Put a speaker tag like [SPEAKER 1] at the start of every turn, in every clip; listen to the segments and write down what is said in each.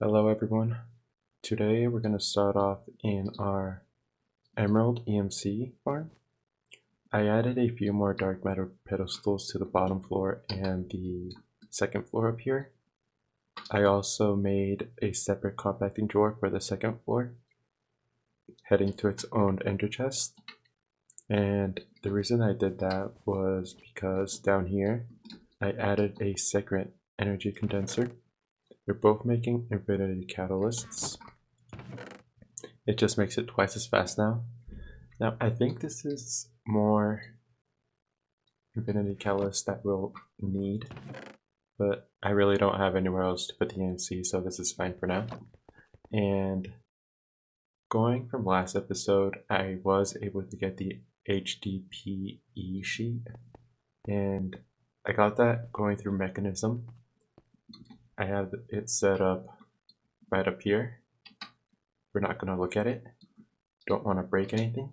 [SPEAKER 1] Hello everyone. Today we're going to start off in our Emerald EMC farm. I added a few more dark matter pedestals to the bottom floor and the second floor up here. I also made a separate compacting drawer for the second floor, heading to its own ender chest. And the reason I did that was because down here I added a second energy condenser. They're both making infinity catalysts. It just makes it twice as fast now. Now, I think this is more infinity catalyst that we'll need, but I really don't have anywhere else to put the EMC, so this is fine for now. And going from last episode, I was able to get the HDPE sheet, and I got that going through mekanism. I have it set up right up here. We're not going to look at it. Don't want to break anything.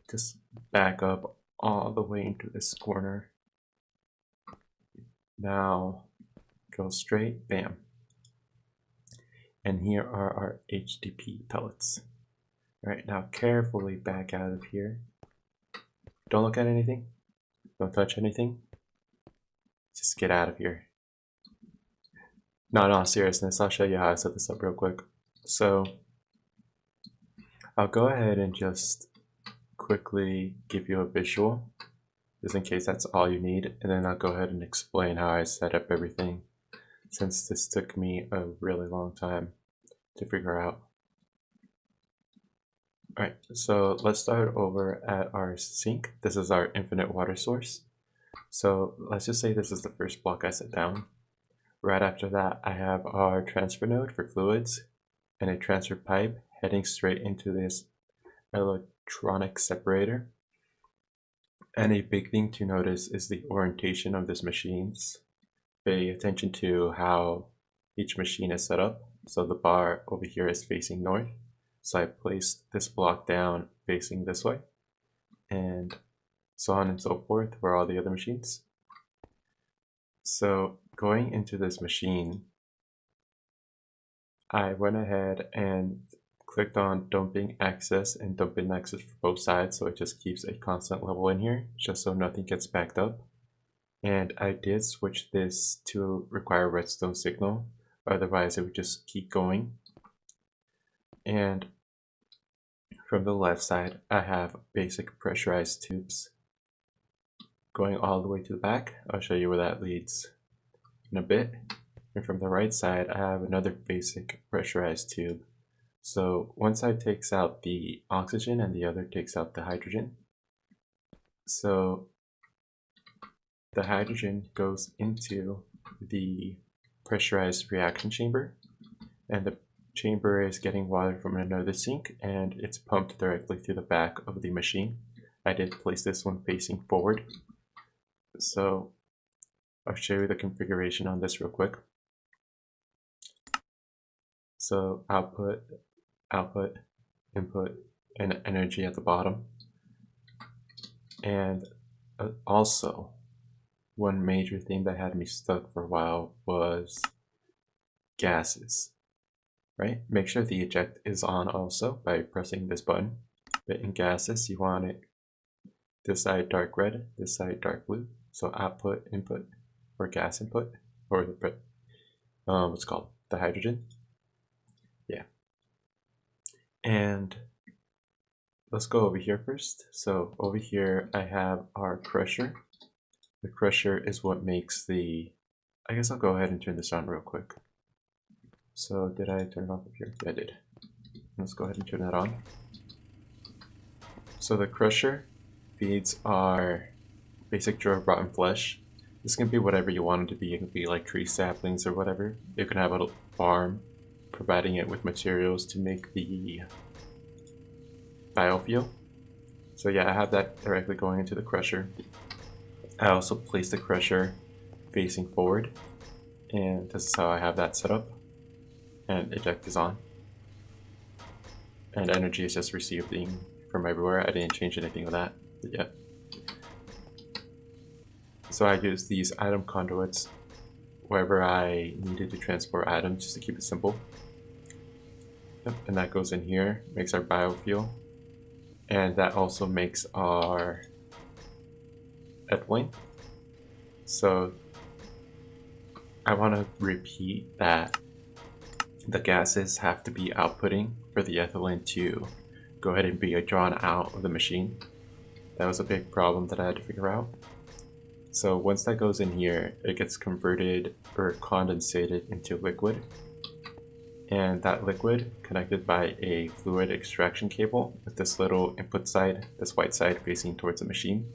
[SPEAKER 1] Just back up all the way into this corner. Now go straight, bam. And here are our HDPE pellets. Alright, now carefully back out of here. Don't look at anything. Don't touch anything. Just get out of here. No, in all seriousness, I'll show you how I set this up real quick. So I'll go ahead and just quickly give you a visual, just in case that's all you need, and then I'll go ahead and explain how I set up everything, since this took me a really long time to figure out. Alright, so let's start over at our sink. This is our infinite water source. So let's just say this is the first block I set down. Right after that, I have our transfer node for fluids and a transfer pipe heading straight into this electronic separator. And a big thing to notice is the orientation of these machines. Pay attention to how each machine is set up. So the bar over here is facing north. So I placed this block down facing this way, and so on and so forth for all the other machines. So going into this machine, I went ahead and clicked on dumping access and dumping access for both sides, so it just keeps a constant level in here, just so nothing gets backed up. And I did switch this to require redstone signal, otherwise it would just keep going. And from the left side, I have basic pressurized tubes going all the way to the back. I'll show you where that leads in a bit. And from the right side, I have another basic pressurized tube. So one side takes out the oxygen and the other takes out the hydrogen. So the hydrogen goes into the pressurized reaction chamber, and the chamber is getting water from another sink, and it's pumped directly through the back of the machine. I did place this one facing forward. So I'll show you the configuration on this real quick. So output, input, and energy at the bottom. And also, one major thing that had me stuck for a while was gases, right? Make sure the eject is on also by pressing this button. But in gases, you want it this side dark red, this side dark blue. So output, input, or gas input, or the what's called the hydrogen. Yeah. And let's go over here first. So over here I have our crusher. The crusher is what makes the, I guess I'll go ahead and turn this on real quick. So did I turn it off up here? Yeah, I did. Let's go ahead and turn that on. So the crusher feeds our basic jar of rotten flesh. This can be whatever you want it to be. It can be like tree saplings or whatever. You can have a farm providing it with materials to make the biofuel. So yeah, I have that directly going into the crusher. I also placed the crusher facing forward, and this is how I have that set up. And eject is on. And energy is just receiving from everywhere. I didn't change anything with that yet. So I use these item conduits wherever I needed to transport items, just to keep it simple. Yep, and that goes in here, makes our biofuel, and that also makes our ethylene. So I want to repeat that the gases have to be outputting for the ethylene to go ahead and be drawn out of the machine. That was a big problem that I had to figure out. So once that goes in here, it gets converted or condensated into liquid. And that liquid, connected by a fluid extraction cable with this little input side, this white side facing towards the machine,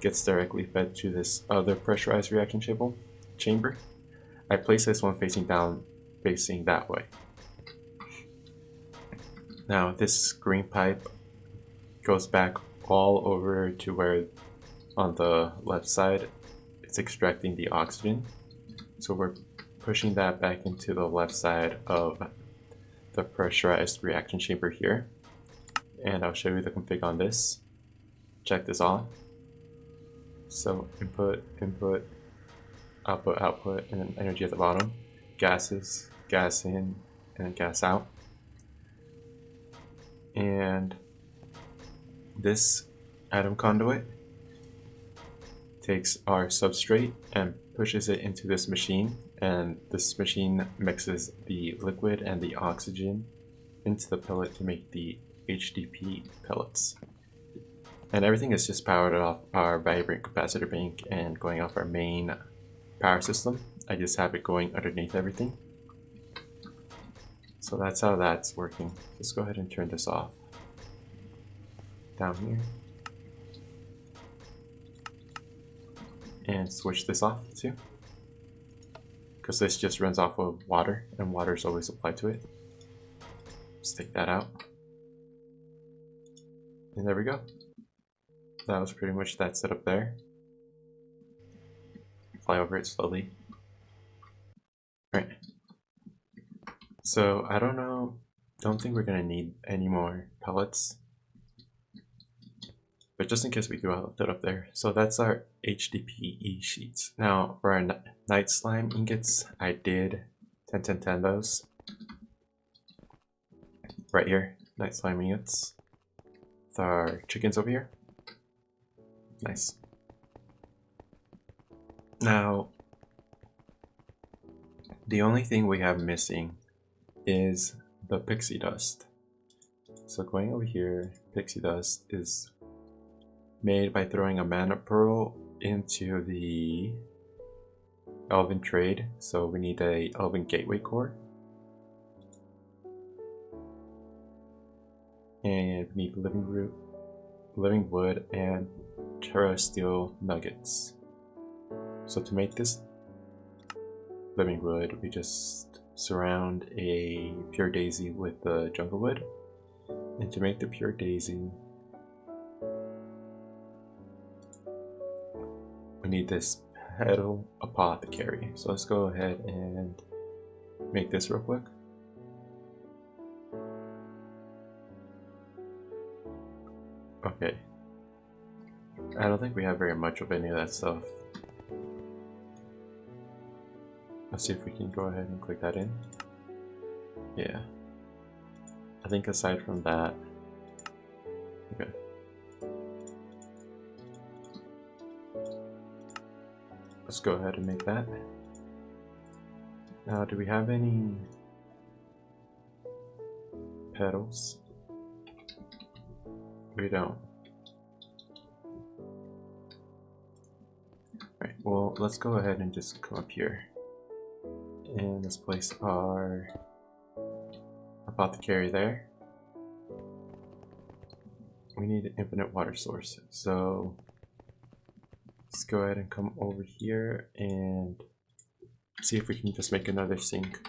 [SPEAKER 1] gets directly fed to this other pressurized reaction chamber. I place this one facing down, facing that way. Now this green pipe goes back all over to where on the left side it's extracting the oxygen. So we're pushing that back into the left side of the pressurized reaction chamber here. And I'll show you the config on this. Check this off. So input, input, output, output, and then energy at the bottom. Gases, gas in, and gas out. And this atom conduit takes our substrate and pushes it into this machine, and this machine mixes the liquid and the oxygen into the pellet to make the HDPE pellets. And everything is just powered off our vibrant capacitor bank and going off our main power system. I just have it going underneath everything. So that's how that's working. Let's go ahead and turn this off. Down here. And switch this off too. Because this just runs off of water, and water is always applied to it. Let's take that out. And there we go. That was pretty much that setup there. Fly over it slowly. Alright. So I don't think we're gonna need any more pellets. But just in case we do, I'll put it up there. So that's our HDPE sheets. Now for our night slime ingots, I did 10 those. Right here, night slime ingots. With our chickens over here. Nice. Now, the only thing we have missing is the pixie dust. So going over here, pixie dust is made by throwing a mana pearl into the elven trade. So we need a elven gateway core. And we need living wood, and terra steel nuggets. So to make this living wood, we just surround a pure daisy with the jungle wood. And to make the pure daisy, we need this petal apothecary. So let's go ahead and make this real quick. Okay. I don't think we have very much of any of that stuff. Let's see if we can go ahead and click that in. Yeah. I think aside from that, okay. Let's go ahead and make that. Now, do we have any petals? We don't. Alright, well, let's go ahead and just come up here. And let's place our apothecary there. We need an infinite water source. So let's go ahead and come over here and see if we can just make another sink,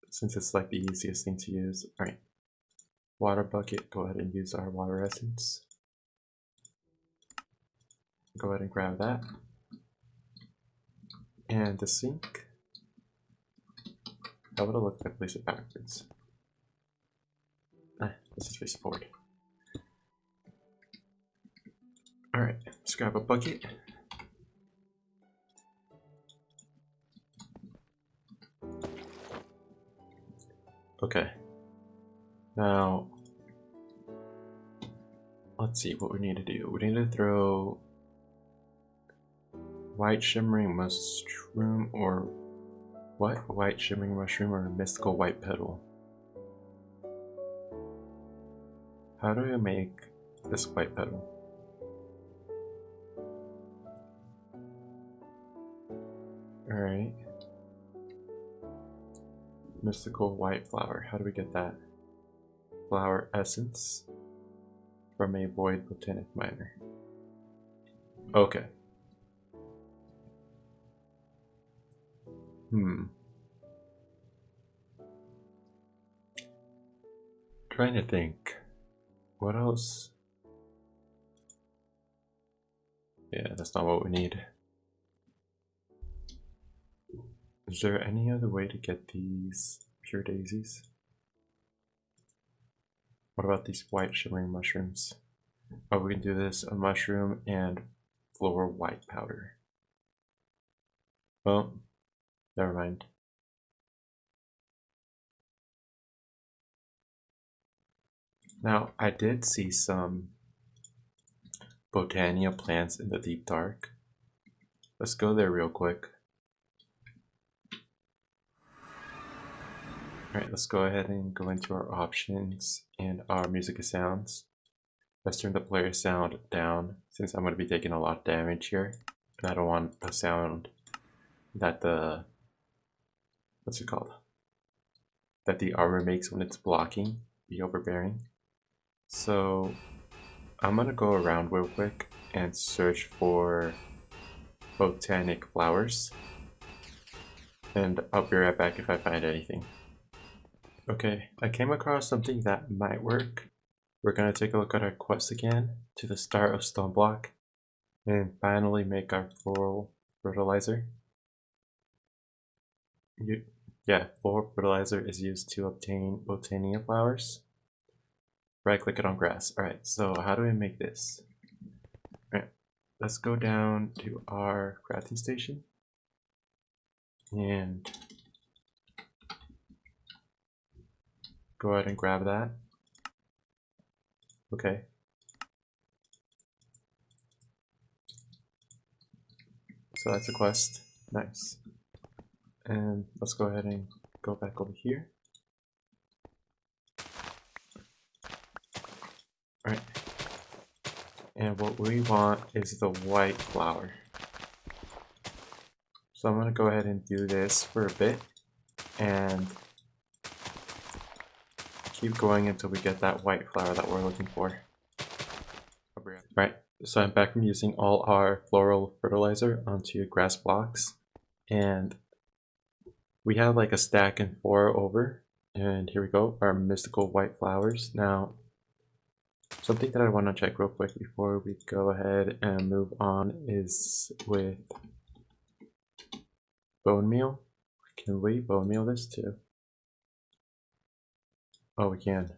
[SPEAKER 1] since it's like the easiest thing to use. Alright. Water bucket, go ahead and use our water essence. Go ahead and grab that. And the sink, how would it look if I place it backwards? Let's just face it forward. Alright, let's grab a bucket. Okay. Now, let's see what we need to do. We need to throw white shimmering mushroom or what? White shimmering mushroom or mystical white petal. How do I make this white petal? Alright. Mystical white flower. How do we get that? Flower essence from a void botanic miner. Okay. Trying to think. What else? Yeah, that's not what we need. Is there any other way to get these pure daisies? What about these white shimmering mushrooms? Oh, we can do this, a mushroom and floral white powder. Well, never mind. Now, I did see some Botania plants in the deep dark. Let's go there real quick. Alright, let's go ahead and go into our options and our music and sounds. Let's turn the player sound down since I'm going to be taking a lot of damage here. And I don't want a sound that the, what's it called? That the armor makes when it's blocking be overbearing. So I'm going to go around real quick and search for botanic flowers. And I'll be right back if I find anything. Okay, I came across something that might work. We're going to take a look at our quest again to the start of Stoneblock and finally make our floral fertilizer. Floral fertilizer is used to obtain botania flowers. Right click it on grass. Alright, so how do we make this? Alright, let's go down to our crafting station and go ahead and grab that. Okay. So that's a quest. Nice. And let's go ahead and go back over here. Alright. And what we want is the white flower. So I'm going to go ahead and do this for a bit and keep going until we get that white flower that we're looking for. Right, so I'm back from using all our floral fertilizer onto grass blocks, and we have like a stack and 4 over, and here we go, our mystical white flowers. Now, something that I want to check real quick before we go ahead and move on is with bone meal. Can we bone meal this too? Oh, we can.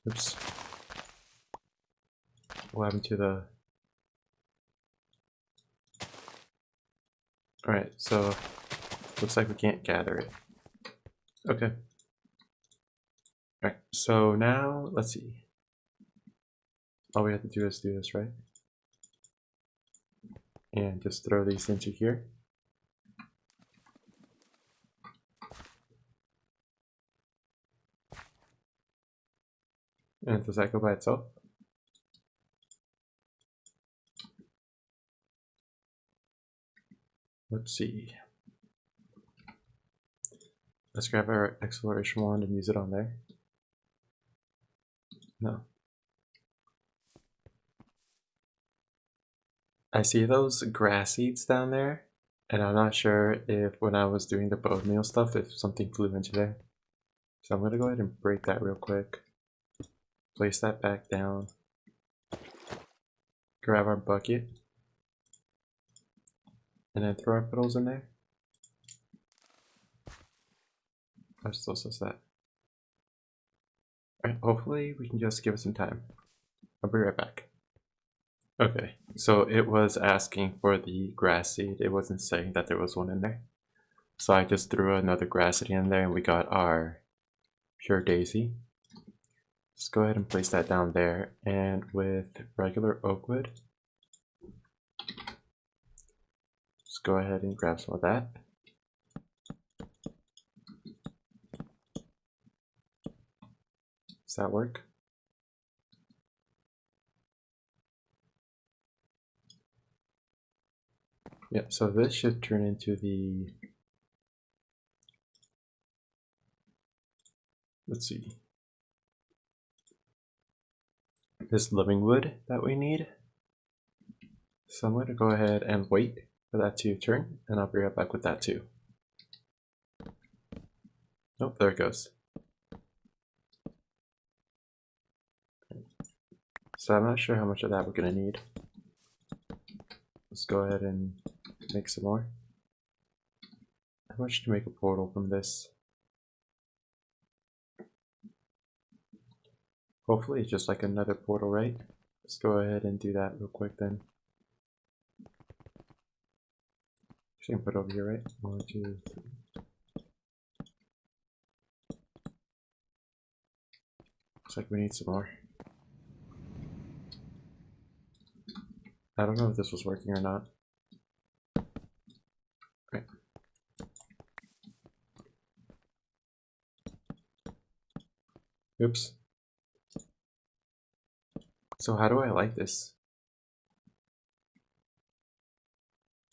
[SPEAKER 1] Oops. What happened to the... Alright, so looks like we can't gather it. Okay. Alright, so now let's see. All we have to do is do this, right? And just throw these into here. And does that go by itself? Let's see. Let's grab our exploration wand and use it on there. No. I see those grass seeds down there, and I'm not sure if when I was doing the bone meal stuff, if something flew into there. So I'm gonna go ahead and break that real quick. Place that back down. Grab our bucket. And then throw our petals in there. I still says that. Alright, hopefully we can just give it some time. I'll be right back. Okay, so it was asking for the grass seed. It wasn't saying that there was one in there. So I just threw another grassity in there and we got our pure daisy. Let's go ahead and place that down there, and with regular oak wood, let's go ahead and grab some of that. Does that work? Yeah, so this should turn into the, let's see, this living wood that we need. So I'm going to go ahead and wait for that to turn, and I'll be right back with that too. Nope, there it goes. So I'm not sure how much of that we're going to need. Let's go ahead and make some more. How much to make a portal from this? Hopefully it's just like another portal, right? Let's go ahead and do that real quick then. Actually, I can put it over here, right? 1, 2, 3. Looks like we need some more. I don't know if this was working or not. Right. Oops. So how do I like this?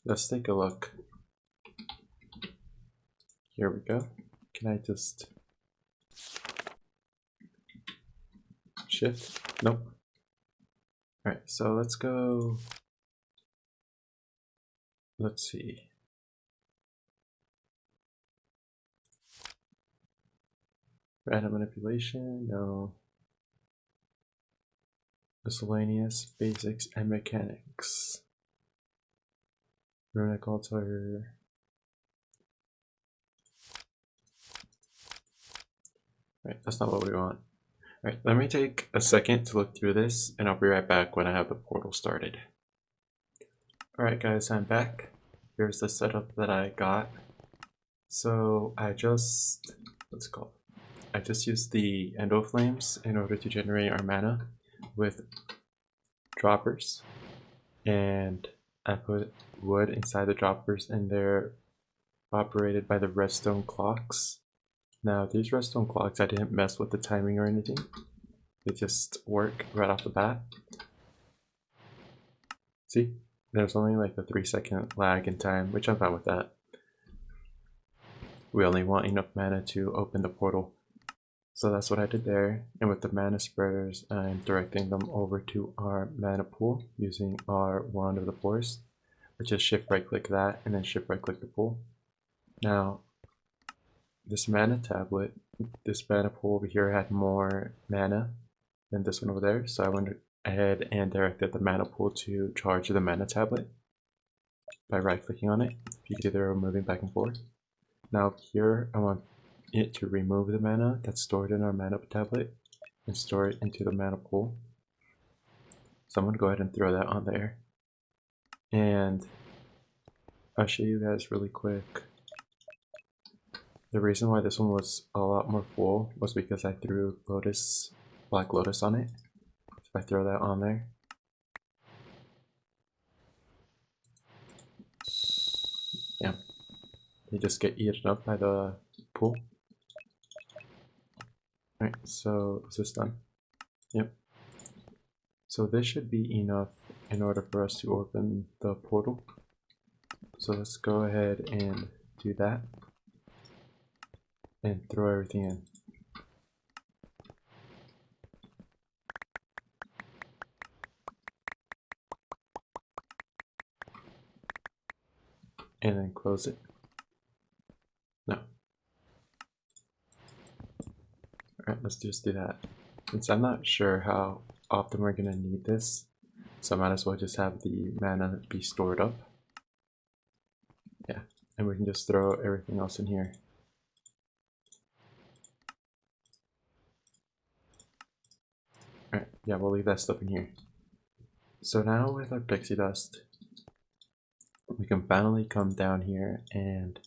[SPEAKER 1] Let's take a look. Here we go. Can I just shift? Nope. Alright, so let's go. Let's see. Random manipulation, no. Miscellaneous, basics, and mechanics. Runic altar. Right, that's not what we want. Alright, let me take a second to look through this, and I'll be right back when I have the portal started. Alright guys, I'm back. Here's the setup that I got. So I just, what's it called? I just used the endo flames in order to generate our mana with droppers. And I put wood inside the droppers, and they're operated by the redstone clocks. Now these redstone clocks, I didn't mess with the timing or anything. They just work right off the bat. See? There's only like a 3-second lag in time, which I'm fine with that. We only want enough mana to open the portal. So that's what I did there. And with the mana spreaders, I'm directing them over to our mana pool using our Wand of the Forest. Or just shift right click that and then shift right click the pool. Now, this mana tablet, this mana pool over here had more mana than this one over there. So I went ahead and directed the mana pool to charge the mana tablet by right clicking on it. You can see they're moving back and forth. Now here I want it to remove the mana that's stored in our mana tablet and store it into the mana pool. So I'm going to go ahead and throw that on there. And I'll show you guys really quick. The reason why this one was a lot more full was because I threw Black Lotus on it. If I throw that on there. Yeah. They just get eaten up by the pool. Alright, so is this done? Yep. So this should be enough in order for us to open the portal. So let's go ahead and do that. And throw everything in. And then close it. No. Alright, let's just do that. Since I'm not sure how often we're going to need this, so I might as well just have the mana be stored up. Yeah, and we can just throw everything else in here. Alright, yeah, we'll leave that stuff in here. So now with our pixie dust, we can finally come down here and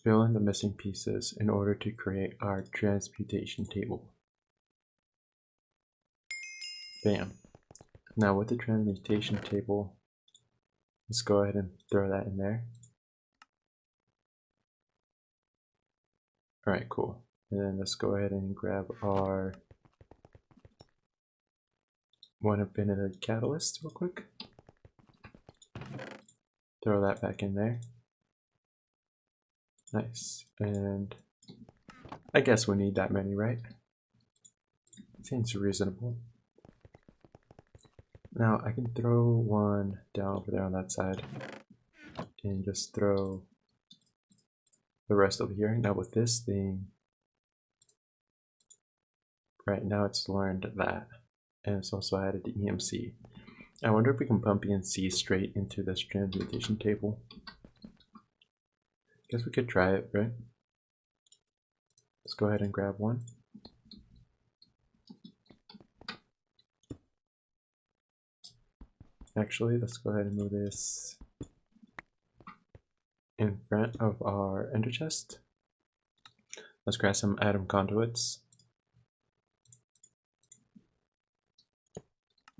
[SPEAKER 1] fill in the missing pieces in order to create our transmutation table. Bam. Now with the transmutation table, let's go ahead and throw that in there. Alright, cool. And then let's go ahead and grab our 1 infinity catalyst real quick. Throw that back in there. Nice. And I guess we need that many, right? Seems reasonable. Now I can throw one down over there on that side and just throw the rest over here. Now with this thing, right now it's learned that, and it's also added the EMC. I wonder if we can pump EMC straight into this transmutation table. Guess we could try it, right? Let's go ahead and grab one. Actually, let's go ahead and move this in front of our ender chest. Let's grab some atom conduits.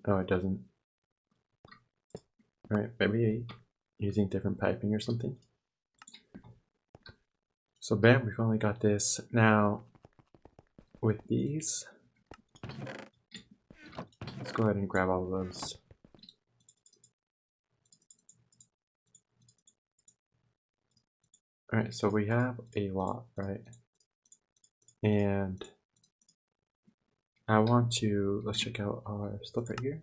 [SPEAKER 1] Oh, it doesn't. Alright, maybe using different piping or something. So bam, we finally got this. Now, with these, let's go ahead and grab all of those. Alright, so we have a lot, right? And I want to, let's check out our stuff right here.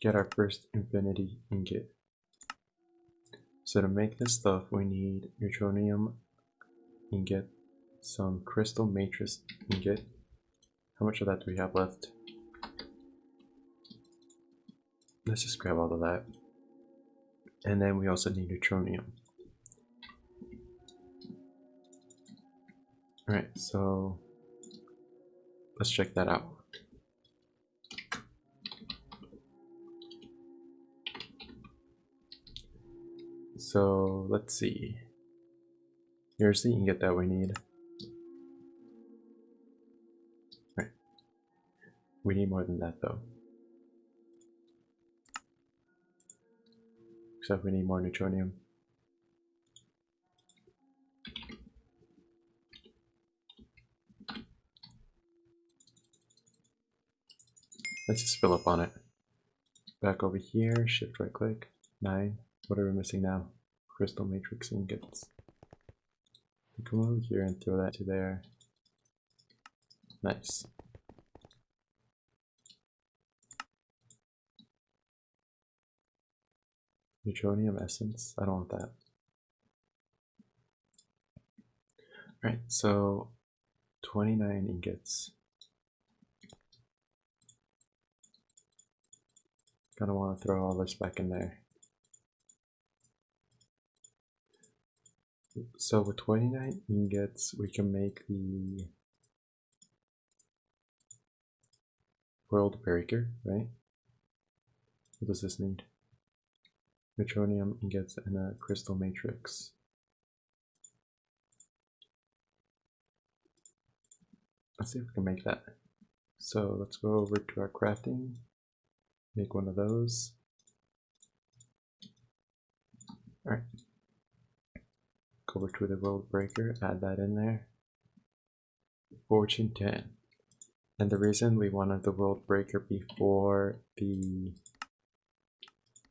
[SPEAKER 1] Get our first infinity ingot. So to make this stuff, we need neutronium ingot, some crystal matrix ingot. How much of that do we have left? Let's just grab all of that. And then we also need neutronium. Alright, so let's check that out. So let's see. Here's the ingot that we need. Right. We need more than that though. Except we need more neutronium. Let's just fill up on it. Back over here, shift right click, 9. What are we missing now? Crystal matrix ingots. Come over here and throw that to there. Nice. Neutronium essence, I don't want that. Alright, so 29 ingots. Gonna want to throw all this back in there. So with 29 ingots, we can make the world breaker, right? What does this need? Neutronium ingots and a crystal matrix. Let's see if we can make that. So let's go over to our crafting, make one of those. Alright. Go over to the world breaker, add that in there. Fortune 10. And the reason we wanted the world breaker before the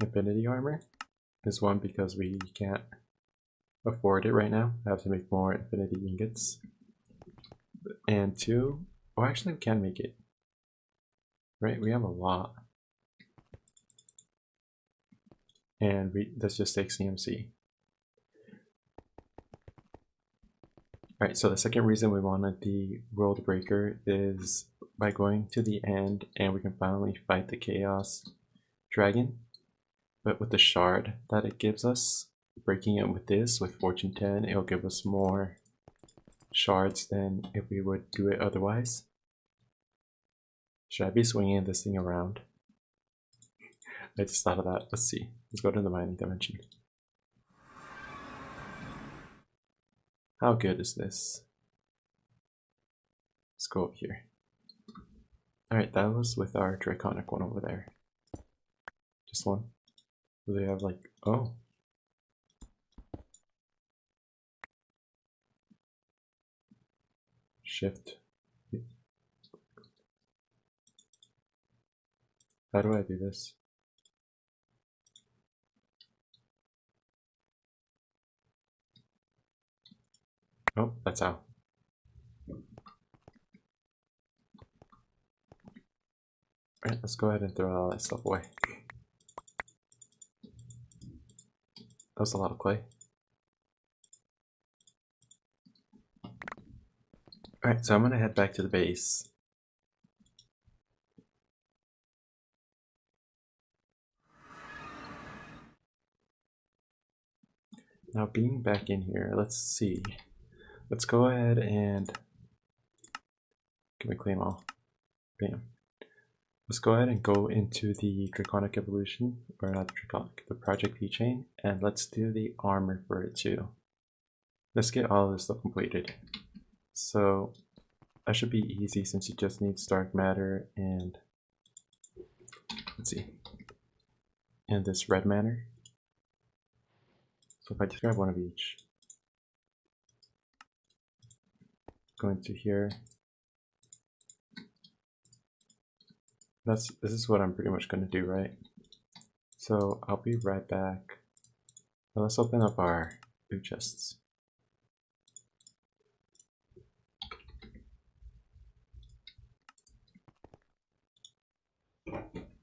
[SPEAKER 1] infinity armor is one, because we can't afford it right now. I have to make more infinity ingots. And two, oh, actually we can make it. Right, we have a lot. And let's just take CMC. Alright, so the second reason we wanted the world breaker is by going to the end and we can finally fight the chaos dragon. But with the shard that it gives us, breaking it with this, with Fortune 10, it'll give us more shards than if we would do it otherwise. Should I be swinging this thing around? I just thought of that. Let's see. Let's go to the mining dimension. How good is this? Let's go up here. Alright, that was with our draconic one over there. Just one. Do they have like, oh. Shift. How do I do this? Oh, that's how. Alright, let's go ahead and throw all that stuff away. That was a lot of clay. Alright, so I'm gonna head back to the base. Now being back in here, let's see. Let's go ahead and can we claim all? Bam. Let's go ahead and go into the Draconic Evolution, or not the Draconic, the Project keychain, and let's do the armor for it too. Let's get all this stuff completed. So that should be easy since it just needs dark matter and let's see, and this red matter. So if I just grab one of each, go into here. This is what I'm pretty much going to do, right? So I'll be right back. Now let's open up our loot chests.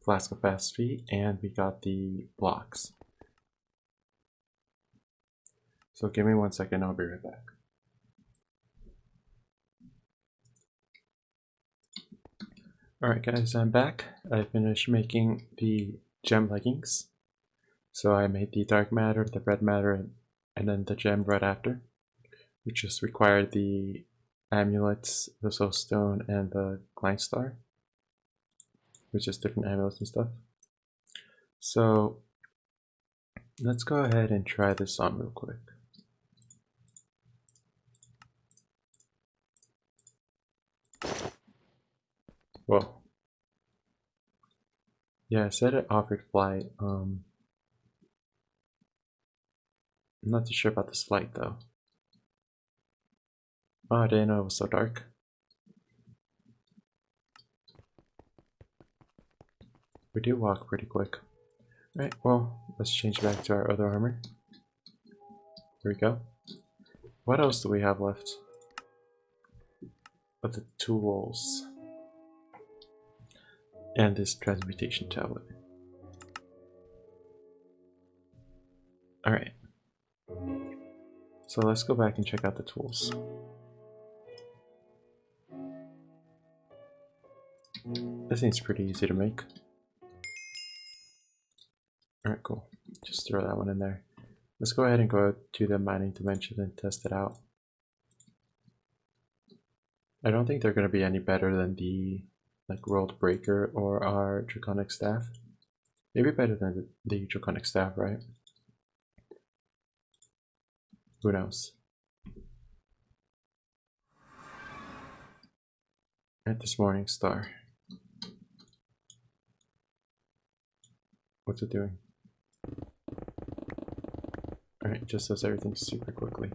[SPEAKER 1] Flask of fast feet, and we got the blocks. So give me 1 second, I'll be right back. Alright guys, I'm back. I finished making the gem leggings. So I made the dark matter, the red matter, and then the gem right after, which just required the amulets, the soul stone, and the grind star, which is different amulets and stuff. So let's go ahead and try this on real quick. Whoa. Yeah, I said it offered flight. I'm not too sure about this flight though. Oh, I didn't know it was so dark. We do walk pretty quick. Right, well, let's change back to our other armor. Here we go. What else do we have left? Of the tools. And this transmutation tablet. Alright. So let's go back and check out the tools. This seems pretty easy to make. Alright, cool. Just throw that one in there. Let's go ahead and go to the mining dimension and test it out. I don't think they're going to be any better than the World Breaker or our Draconic Staff. Maybe better than the Draconic Staff, right? Who knows? At this morning star. What's it doing? Alright, it just does everything super quickly.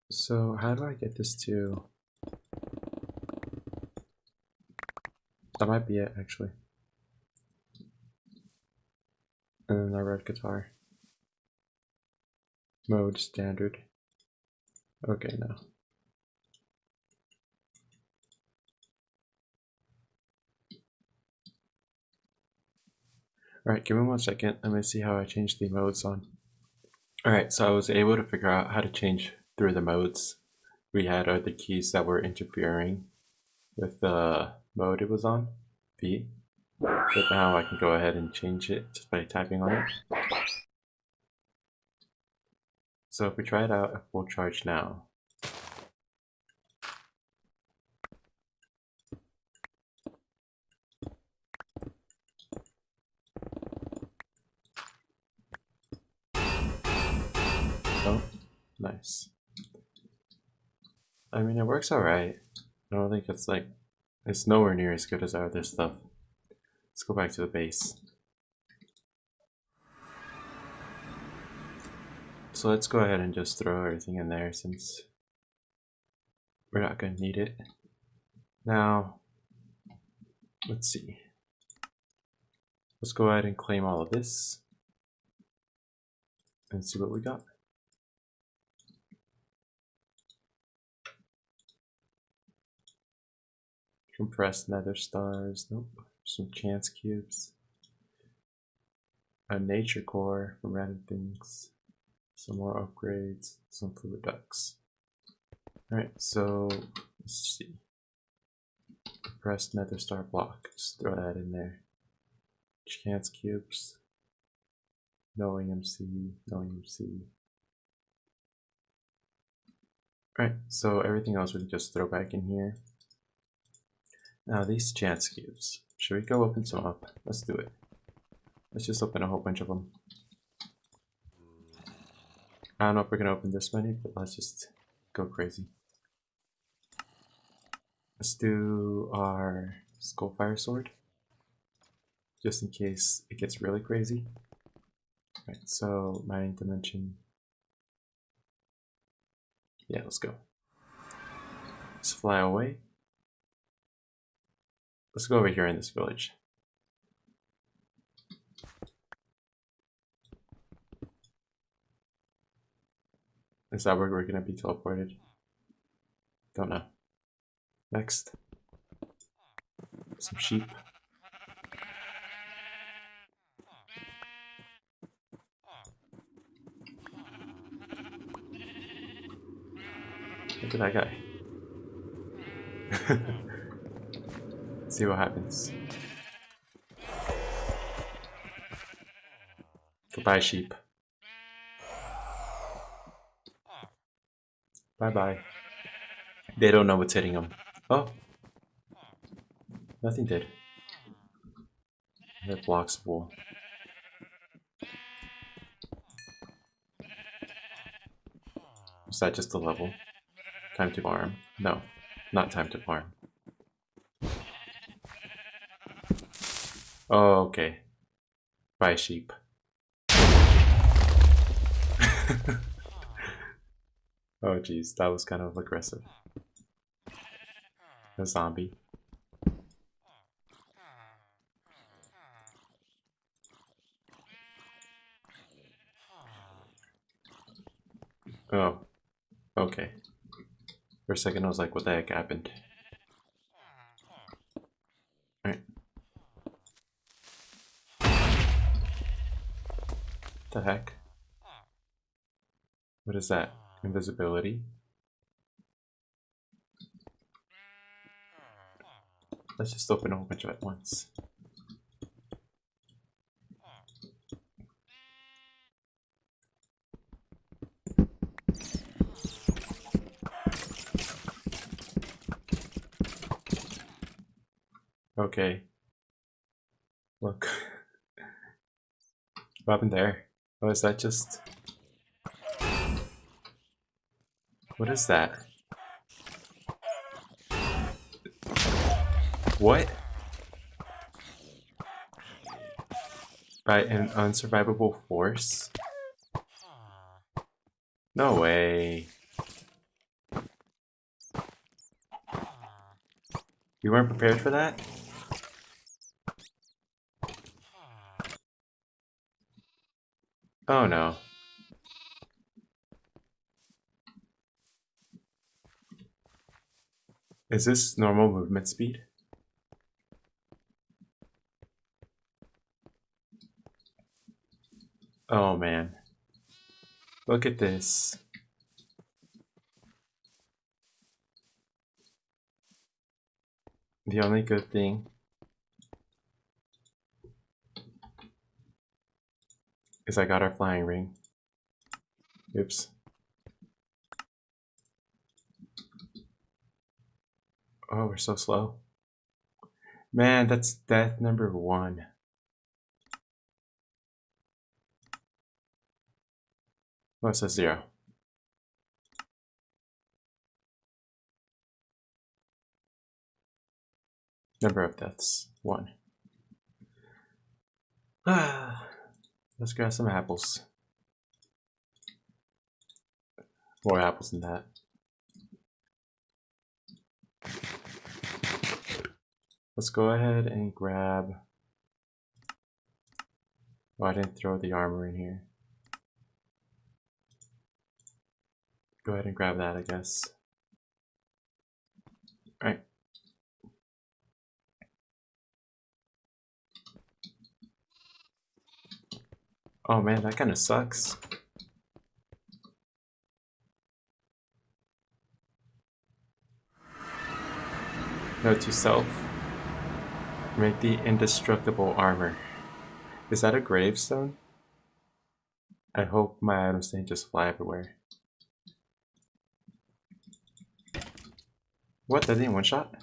[SPEAKER 1] So how do I get this to... That might be it actually. And then our red guitar. Mode standard. Okay, now. Alright, give me 1 second. Let me see how I change the modes on. Alright, so I was able to figure out how to change through the modes. We had the keys that were interfering with the mode it was on, V. But now I can go ahead and change it just by tapping on it. So if we try it out at full charge now, Oh, nice. I mean, it works alright. I don't think it's like, it's nowhere near as good as our other stuff. Let's go back to the base. So let's go ahead and just throw everything in there since we're not going to need it. Now, let's see. Let's go ahead and claim all of this and see what we got. Compressed nether stars, nope. Some chance cubes. A nature core from random things. Some more upgrades, some fluid ducts. Alright, so let's see. Compressed nether star block, just throw that in there. Chance cubes. No EMC, no EMC. Alright, so everything else we can just throw back in here. Now these chance cubes, should we go open some up? Let's do it. Let's just open a whole bunch of them. I don't know if we're gonna open this many, but let's just go crazy. Let's do our Skullfire sword, just in case it gets really crazy. Right, so mining dimension. Yeah, let's go. Let's fly away. Let's go over here in this village. Is that where we're gonna be teleported? Don't know. Next. Some sheep. Look at that guy. See what happens. Goodbye, sheep. Bye bye. They don't know what's hitting them. Oh. Nothing did. That blocks the wall. Was that just a level? Time to farm. No, not time to farm. Oh, okay. Bye, sheep. Oh, geez, that was kind of aggressive. A zombie. Oh, okay. For a second, I was like, what the heck happened? Alright. The heck? What is that? Invisibility? Let's just open a whole bunch at once. Okay. Look. What happened there? Oh, is that just... What is that? What? By an unsurvivable force? No way. You weren't prepared for that? Oh no. Is this normal movement speed? Oh man. Look at this. The only good thing is I got our flying ring. Oops. Oh, we're so slow. Man, that's death number 1. Oh, it says 0. Number of deaths, 1. Let's grab some apples. More apples than that. Let's go ahead and grab... Oh, I didn't throw the armor in here. Go ahead and grab that, I guess. Alright. Oh man, that kind of sucks. Note to self. Make the indestructible armor. Is that a gravestone? I hope my items didn't just fly everywhere. What? That didn't one shot?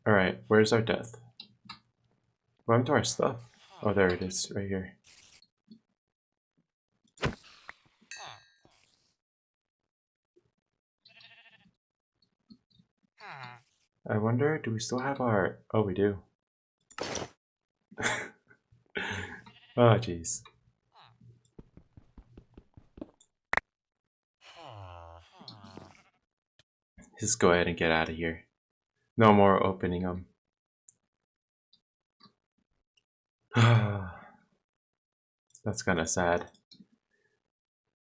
[SPEAKER 1] Alright, where's our death? What happened to our stuff? Oh, there it is, right here. I wonder, do we still have our... Oh, we do. Oh, jeez. Just go ahead and get out of here. No more opening them. That's kind of sad.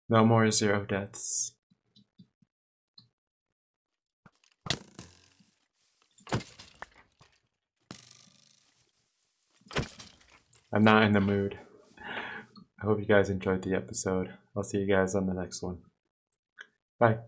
[SPEAKER 1] No more 0 deaths. I'm not in the mood. I hope you guys enjoyed the episode. I'll see you guys on the next one. Bye.